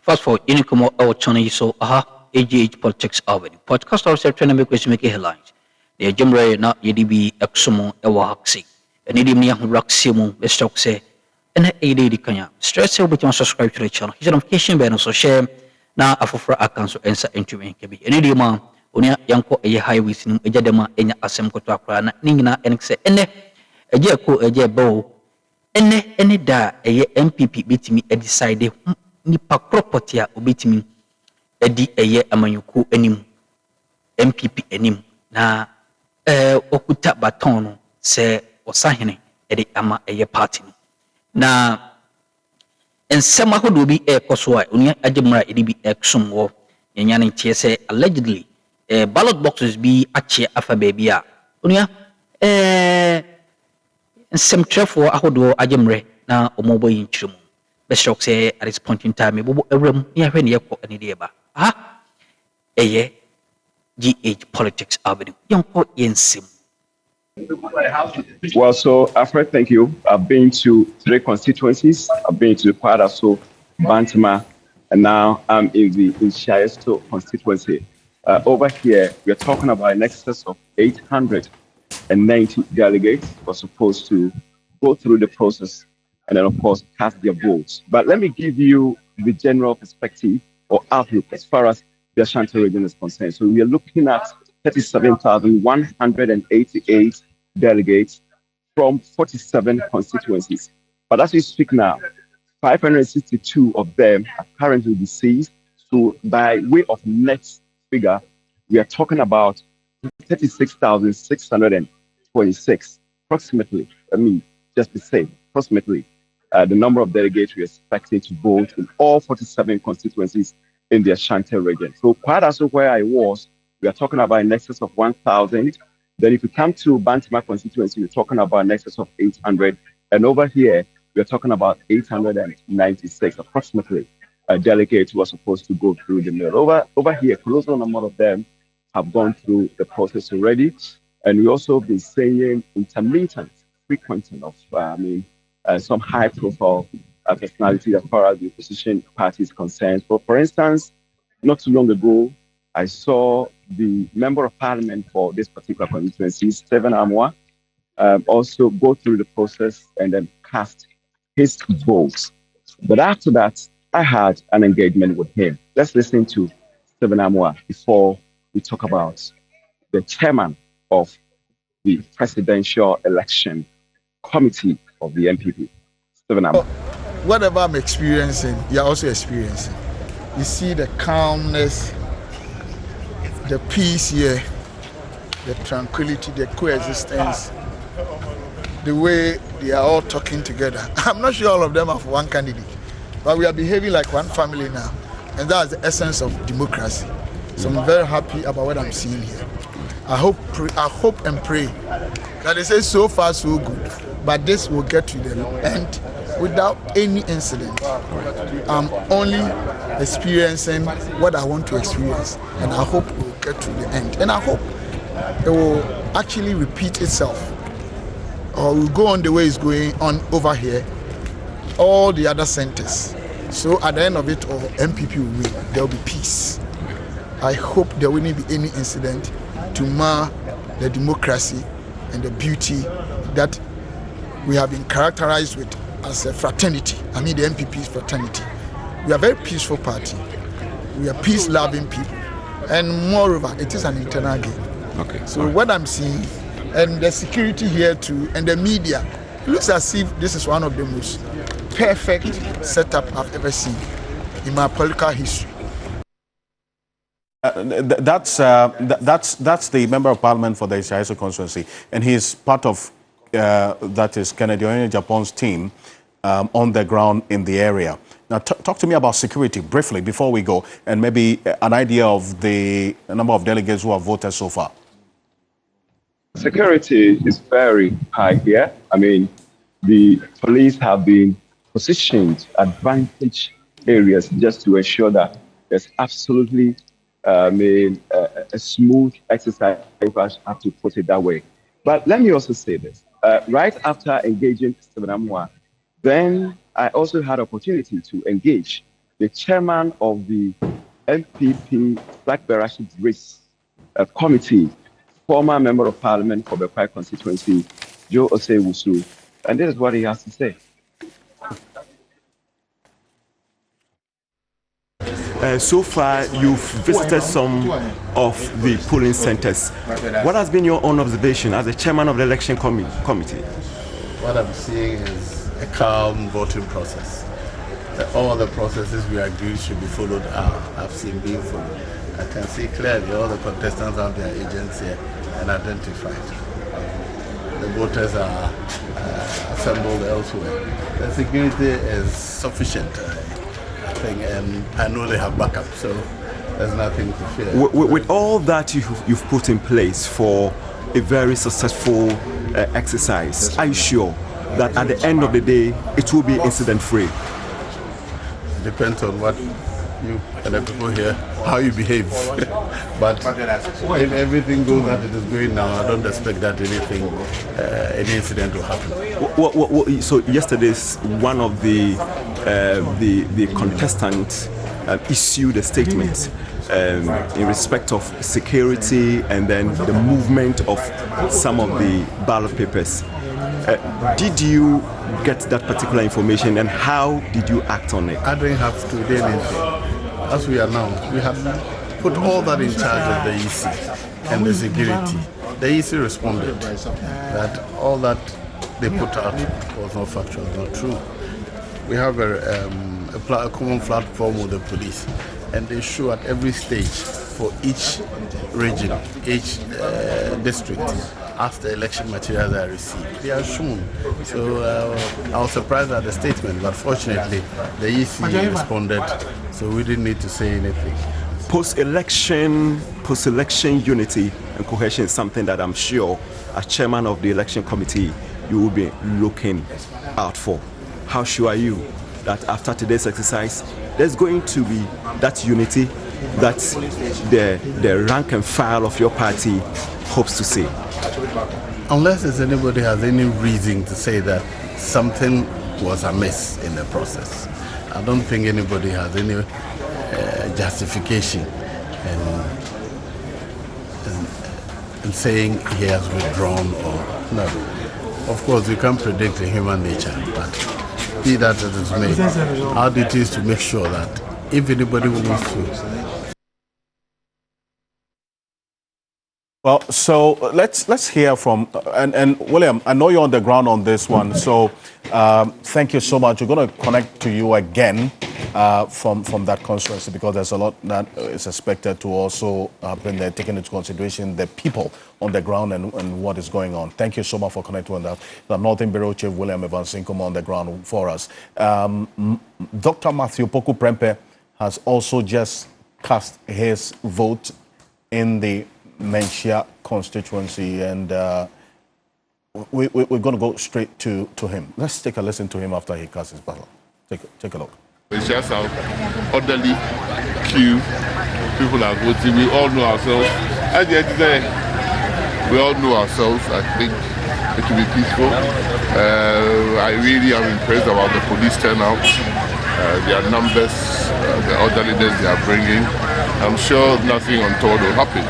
Fast forward, Inikomo our channel so AGH Politics Avenue. Podcast of September make headlines. The Jimre na YDB Exomo Ewa Haxi. And Idim Nia Raximu, the stock say, and AD Kanya. Stress with you subscribe to the channel. His notification bell so share na afofra accounts answer into me. And Idima, Unia Yanko a highways in Ejadema enya asem koto akra na ningina enxe ene eje ko eje bow ene da eye MPP bitimi decide nipa property a obetimi edi eye amanyuku anim MPP anim na okuta baton no se osahene edi ama eye party no na ensema hodo bi ekoso a onia agemra edi bi exum wo yenya ne tie se allegedly ballot boxes be ache afa baby a onia nsem trefo ahodo agemre na omobo yinchiremu best shock say at this point in time bobo ewrem ya hwe ne yekọ ani de ba eye GH Politics Avenue yonko yensim. Well, so Alfred, thank you. I've been to 3 constituencies. I've been to Kwadaso, Bantama, and now I'm in the Inshaesto constituency. Over here, we're talking about an excess of 890 delegates who are supposed to go through the process and then, of course, cast their votes. But let me give you the general perspective or outlook as far as the Ashanti region is concerned. So we are looking at 37,188 delegates from 47 constituencies. But as we speak now, 562 of them are currently deceased. So by way of net figure, we are talking about 36,626 approximately. I mean, just to say, approximately the number of delegates we are expecting to vote in all 47 constituencies in the Ashanti region. So quite also where I was, we are talking about an excess of 1,000. Then if you come to Bantama constituency, we're talking about an excess of 800. And over here, we're talking about 896 approximately delegates who are supposed to go through the mill. Over here, closer number of them have gone through the process already. And we also been saying intermittent, frequenting of, some high profile personality as far as the opposition party is concerned. So for instance, not too long ago, I saw the member of parliament for this particular constituency, Stephen Amwa, also go through the process and then cast his votes. But after that, I had an engagement with him. Let's listen to Stephen Amwa before we talk about the chairman of the presidential election committee of the MPP. Stephen Amwa. Whatever I'm experiencing, you're also experiencing. You see the calmness, the peace here, the tranquility, the coexistence, the way they are all talking together. I'm not sure all of them are for one candidate, but we are behaving like one family now. And that's the essence of democracy. So I'm very happy about what I'm seeing here. I hope and pray that they say so far so good, but this will get to the end without any incident. I'm only experiencing what I want to experience, and I hope it will get to the end. And I hope it will actually repeat itself, or will go on the way it's going on over here, all the other centers. So at the end of it all, MPP will win. There will be peace. I hope there will not be any incident to mar the democracy and the beauty that we have been characterized with as a fraternity. I mean, the MPP is fraternity. We are a very peaceful party. We are peace-loving people. And moreover, it is an internal game. Okay. So what I'm seeing, and the security here too, and the media, it looks as if this is one of the most perfect setup I've ever seen in my political history. That's the member of parliament for the Ishaiso constituency, and he's part of that is Kennedy Oyene Japon's team on the ground in the area. Now, talk to me about security briefly before we go, and maybe an idea of the number of delegates who have voted so far. Security is very high here. I mean, the police have been positioned advantage areas just to ensure that there's absolutely a smooth exercise, if I have to put it that way. But let me also say this. Right after engaging Stephen Amwa, then I also had opportunity to engage the chairman of the MPP Flag Bearership Race Committee, former member of parliament for Bekwai constituency, Joe Osei-Wusu. And this is what he has to say. So far, you've visited some of the polling centers. What has been your own observation as the chairman of the election committee? What I'm seeing is a calm voting process. All the processes we agree should be followed I've seen being followed. I can see clearly all the contestants have their agents here and identified. The voters are assembled elsewhere. The security is sufficient, I think, and I know they have backup, so there's nothing to fear. With all that you've put in place for a very successful exercise, are you sure that at the end of the day it will be incident-free? Depends on what you and the people here, how you behave. But if everything goes as it is going now, I don't expect that any incident will happen. So yesterday's one of the contestants issued a statement in respect of security and then the movement of some of the ballot papers. Did you get that particular information and how did you act on it? I didn't have to do anything. As we announced, we have put all that in charge of the EC and the security. The EC responded that all that they put out was not factual, not true. We have a common platform with the police, and they show at every stage for each region, each district, as the election materials are received. They are shown. So I was surprised at the statement, but fortunately the EC responded, so we didn't need to say anything. Post-election unity and cohesion is something that I'm sure as chairman of the election committee you will be looking out for. How sure are you that after today's exercise there's going to be that unity that the rank and file of your party hopes to see? Unless anybody has any reason to say that something was amiss in the process, I don't think anybody has any justification in saying he has withdrawn or no. Of course, we can't predict the human nature, but be that as it is made, our duty is to make sure that if anybody wants to. Well, so let's hear from and William. I know you're on the ground on this one, so thank you so much. We're going to connect to you again from that constituency because there's a lot that is expected to also happen there, taking into consideration the people on the ground and what is going on. Thank you so much for connecting on that. The Northern Bureau Chief William Evans Nkrumah on the ground for us. Dr. Matthew Poku Prempeh has also just cast his vote in the Menchia constituency, and we're going to go straight to him. Let's take a listen to him after he casts his ballot. Take a look. It's just our orderly queue. People are voting. We all know ourselves. At the end of the day, we all know ourselves. I think it will be peaceful. I really am impressed about the police turnout, their numbers, the orderliness they are bringing. I'm sure nothing untoward will happen.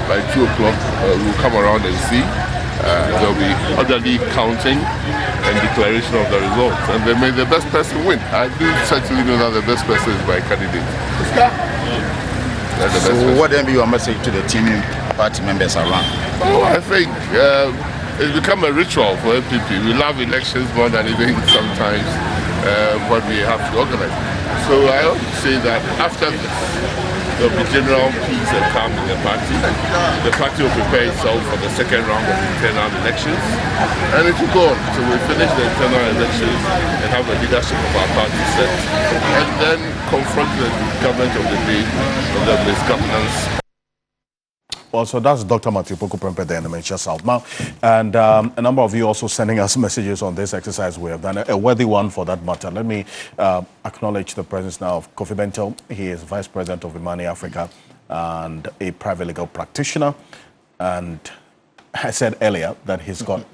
By 2 o'clock, we'll come around and see. There will be orderly counting and declaration of the results. And then may the best person win. I do certainly know that the best person is my candidate. So what then be your message to the team party members around? Oh, I think it's become a ritual for MPP. We love elections more than anything sometimes, but we have to organize. So I would say that after this, there will be general peace and calm in the party. The party will prepare itself for the second round of internal elections, and it will go on. So we finish the internal elections and have the leadership of our party set, and then confront the government of the day of the misgovernance. Well, so that's Dr. Matthew Poku Prempeh there in the Menchia South now. And a number of you also sending us messages on this exercise we have done, a worthy one for that matter. Let me acknowledge the presence now of Kofi Bentel. He is Vice President of Imani Africa and a private legal practitioner. And I said earlier that he's got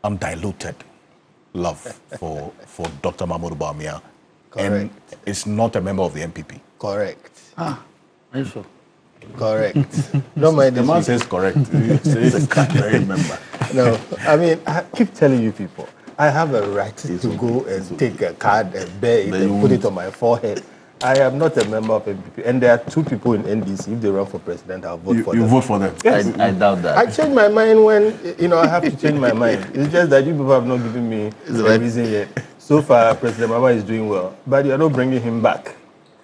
undiluted love for Dr. Mahmoud Bawumia and is not a member of the MPP. Correct. So. Correct. Don't mind The this. man says correct. He says very member. No, I mean, I keep telling you people, I have a right to go and take a card and bear it and put it on my forehead. I am not a member of MPP, and there are 2 people in NDC. If they run for president, I'll vote for them. You vote for them? Yes. I doubt that. I change my mind when, I have to change my mind. It's just that you people have not given me the reason yet. So far, President Mama is doing well, but you are not bringing him back.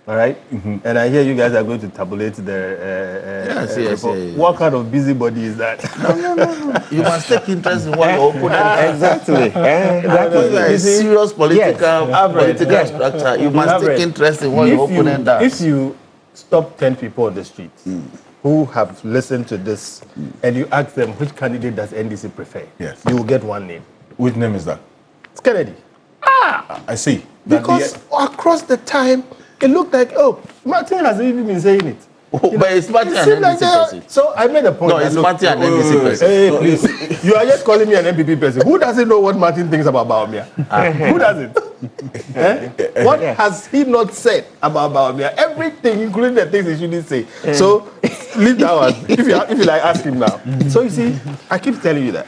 All right? And I hear you guys are going to tabulate the report. What kind of busybody is that? No. You must take interest in what your opponent Exactly. When you are a serious political structure, you must take interest in what your opponent does. If you stop 10 people on the street who have listened to this and you ask them which candidate does NDC prefer, Yes. you will get one name. Which name is that? It's Kennedy. I see. Because across the time, it looked like, Martin has even been saying it. But it's Martin and like NDC person. So I made a point. No, it's Martin and NDC person. Hey, please. You are just calling me an MPP person. Who doesn't know what Martin thinks about Baumia? Who doesn't? What has he not said about Baumia? Everything, including the things he shouldn't say. So leave that one. If you like, ask him now. So you see, I keep telling you that.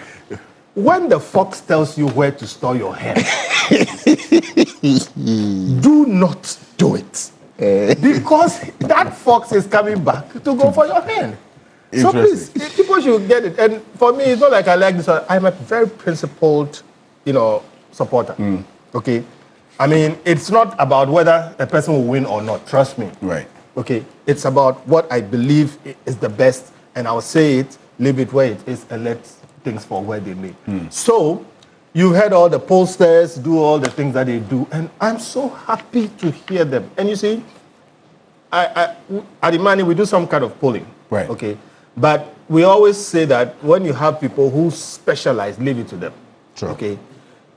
When the fox tells you where to store your hen, do not do it. Because that fox is coming back to go for your hen. So please, people should get it. And for me, it's not like I like this one. I'm a very principled, supporter. Okay? I mean, it's not about whether a person will win or not. Trust me. Right. Okay? It's about what I believe is the best, and I'll say it, leave it where it is, and let things for where they may. So, you heard all the pollsters do all the things that they do, and I'm so happy to hear them. And you see, at Imani, we do some kind of polling. Right. Okay? But we always say that when you have people who specialize, leave it to them. Sure. Okay?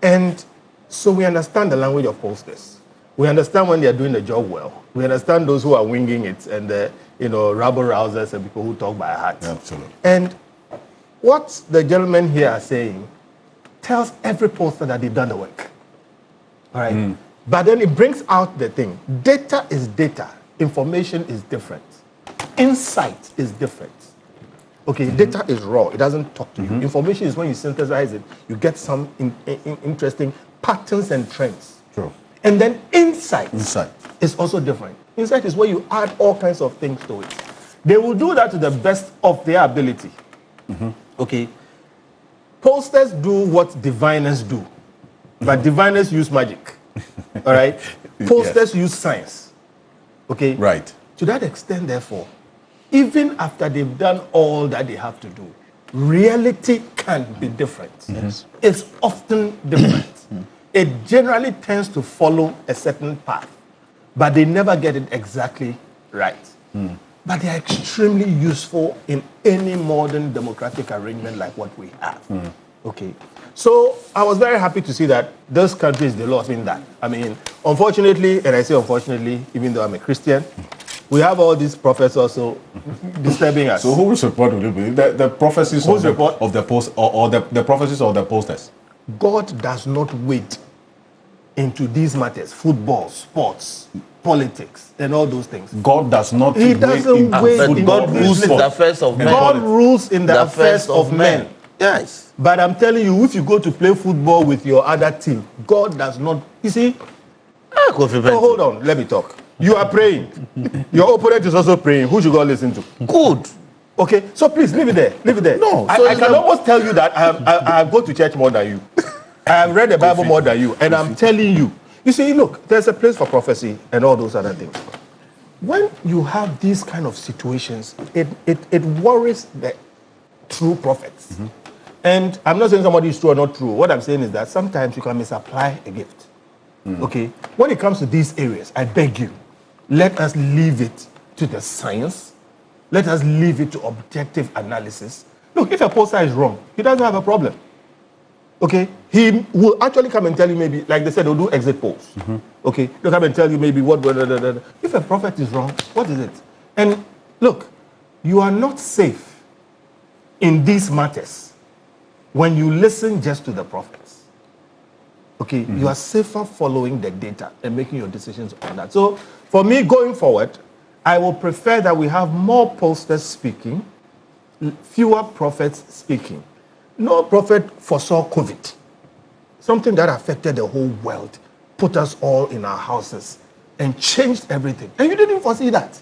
And so we understand the language of pollsters. We understand when they are doing the job well. We understand those who are winging it and the, rabble rousers and people who talk by heart. Absolutely. And what the gentlemen here are saying tells every pollster that they've done the work. All right? But then it brings out the thing. Data is data. Information is different. Insight is different. Okay, data is raw. It doesn't talk to you. Information is when you synthesize it, you get some interesting patterns and trends. True. And then insight Insight. is also different. Insight is where you add all kinds of things to it. They will do that to the best of their ability. Okay. Pollsters do what diviners do, but diviners use magic. All right. Pollsters use science. Okay. Right. To that extent, therefore, even after they've done all that they have to do, reality can be different. Yes. It's often different. It generally tends to follow a certain path, but they never get it exactly right. But they are extremely useful in any modern democratic arrangement like what we have. Okay. So I was very happy to see that those countries, they lost in that. I mean, unfortunately, and I say unfortunately, even though I'm a Christian, we have all these prophets also disturbing us. So whose report will it be? The prophecies Whose of report? the post or the prophecies of the posters? God does not wade into these matters, football, sports, politics, and all those things. God does not He doesn't wade But into God rules in the affairs of men. God rules in the affairs of men. Yes. But I'm telling you, if you go to play football with your other team, God does not. You see, hold on, let me talk. You are praying. Your opponent is also praying. Who should God listen to? Good. Okay, so please leave it there. Leave it there. No, I can almost tell you that I go to church more than you. I have read the Bible more than you, and I'm telling you. You see, look, there's a place for prophecy and all those other things. When you have these kind of situations, it worries the true prophets. And I'm not saying somebody is true or not true. What I'm saying is that sometimes you can misapply a gift. Okay? When it comes to these areas, I beg you, let us leave it to the science. Let us leave it to objective analysis. Look, if a pollster is wrong, he doesn't have a problem. Okay? He will actually come and tell you maybe, like they said, they'll do exit polls. Okay? They'll come and tell you maybe what. If a prophet is wrong, what is it? And look, you are not safe in these matters when you listen just to the prophets. Okay, you are safer following the data and making your decisions on that. So for me, going forward, I will prefer that we have more pollsters speaking, fewer prophets speaking. No prophet foresaw COVID, something that affected the whole world, put us all in our houses, and changed everything. And you didn't foresee that.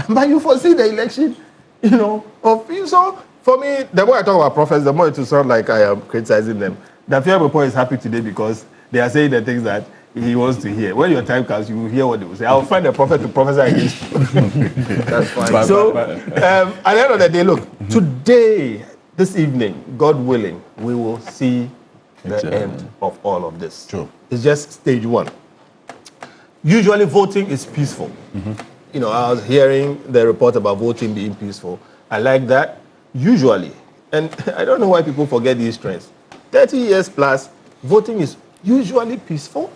But you foresee the election, of you. So for me, the more I talk about prophets, the more it will sound like I am criticizing them. The fear report is happy today because they are saying the things that he wants to hear. When your time comes, you will hear what they will say. I'll find a prophet to prophesy against you. That's fine. At the end of the day, look, today, this evening, God willing, we will see the end of all of this. True. It's just stage one. Usually voting is peaceful. I was hearing the report about voting being peaceful. I like that. Usually, and I don't know why people forget these trends. 30 years plus, voting is usually peaceful.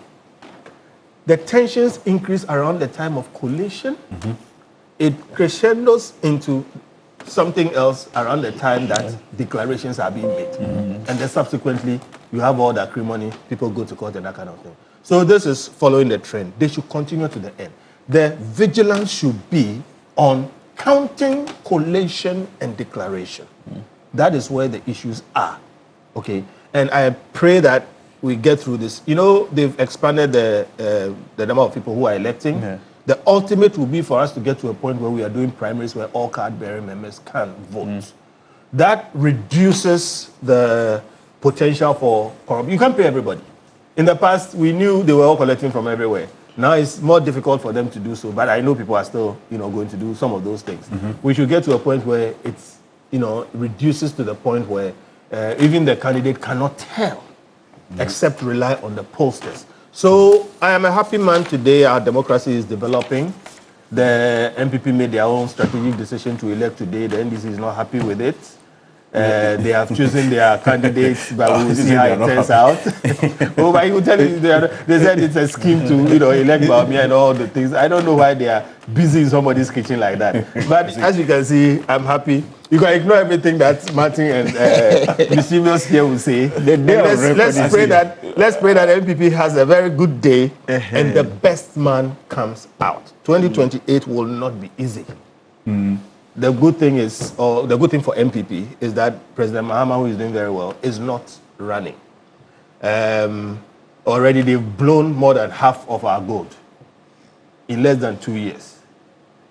The tensions increase around the time of collation. It crescendos into something else around the time that declarations are being made. And then subsequently, you have all the acrimony, people go to court and that kind of thing. So this is following the trend. They should continue to the end. The vigilance should be on counting, collation, and declaration. That is where the issues are. Okay? And I pray that we get through this. They've expanded the number of people who are electing. Yeah. The ultimate will be for us to get to a point where we are doing primaries where all card-bearing members can vote. That reduces the potential for corruption. You can't pay everybody. In the past, we knew they were all collecting from everywhere. Now it's more difficult for them to do so, but I know people are still, going to do some of those things. We should get to a point where it's, reduces to the point where even the candidate cannot tell, except rely on the pollsters. So I am a happy man today. Our democracy is developing. The MPP made their own strategic decision to elect today. The NDC is not happy with it. They have chosen their candidates, but we will see how it turns out. But you will tell you, they said it's a scheme to elect Bawumia and all the things. I don't know why they are busy in somebody's kitchen like that. But as you can see, I'm happy. You can ignore everything that Martin and Mischievous here will say. Let's pray that MPP has a very good day and the best man comes out. 2028 will not be easy. The good thing is, or the good thing for MPP is that President Mahama, who is doing very well, is not running. Already they've blown more than half of our gold in less than 2 years.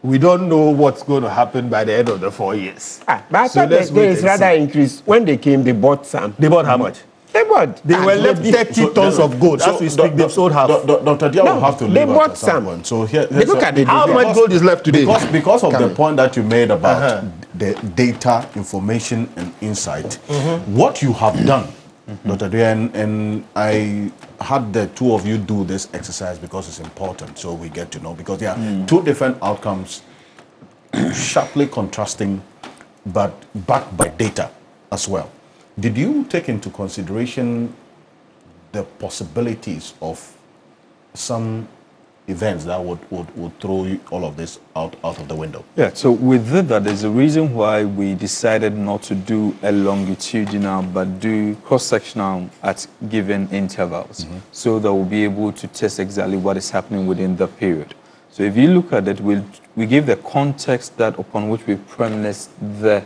We don't know what's going to happen by the end of the 4 years. But I thought there is rather increase. When they came, they bought some. They bought how much? They were left 30 tons of gold. As we speak, they've sold half. Dr. Dia will have to leave. They bought some. So here, look at it. How much gold is left today? Because of the point that you made about the data, information, and insight, what you have done, Dr. Dia, and I had the two of you do this exercise because it's important, so we get to know, because there are two different outcomes, sharply contrasting, but backed by data as well. Did you take into consideration the possibilities of some events that would throw all of this out of the window? Yeah, so with that, there's a reason why we decided not to do a longitudinal, but do cross-sectional at given intervals, so that we'll be able to test exactly what is happening within the period. So if you look at it, we give the context that upon which we premised the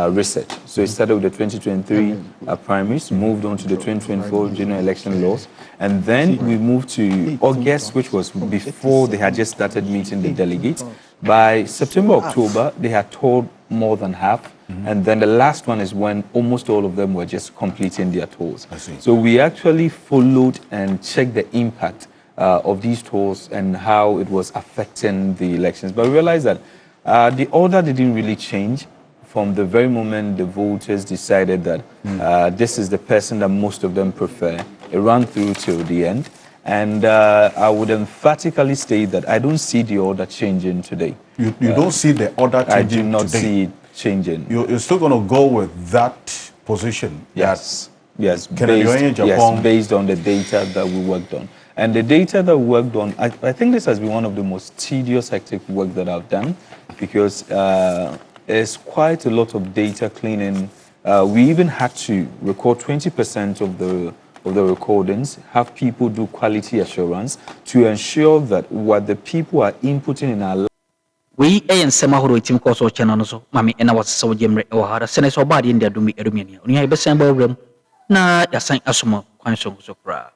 research. So it started with the 2023 primaries, moved on to the 2024 general election laws, and then we moved to August, which was before they had just started meeting the delegates. By September, October, they had told more than half, and then the last one is when almost all of them were just completing their tours. So we actually followed and checked the impact of these tours and how it was affecting the elections. But we realized that the order didn't really change. From the very moment the voters decided that this is the person that most of them prefer, it ran through till the end. And I would emphatically state that I don't see the order changing today. You don't see the order changing I do not today. see it changing. You're still going to go with that position? Yes. Yes, based on the data that we worked on. And the data that we worked on, I think this has been one of the most tedious, hectic work that I've done, because there's quite a lot of data cleaning. We even had to record 20% of the of the recordings, have people do quality assurance to ensure that what the people are inputting in our we and Samahoro team course or channel so mammy and I was so jemre or hard senator body in their dumi erumania. Only I besemble room na ya sign asoma kwansong so cra.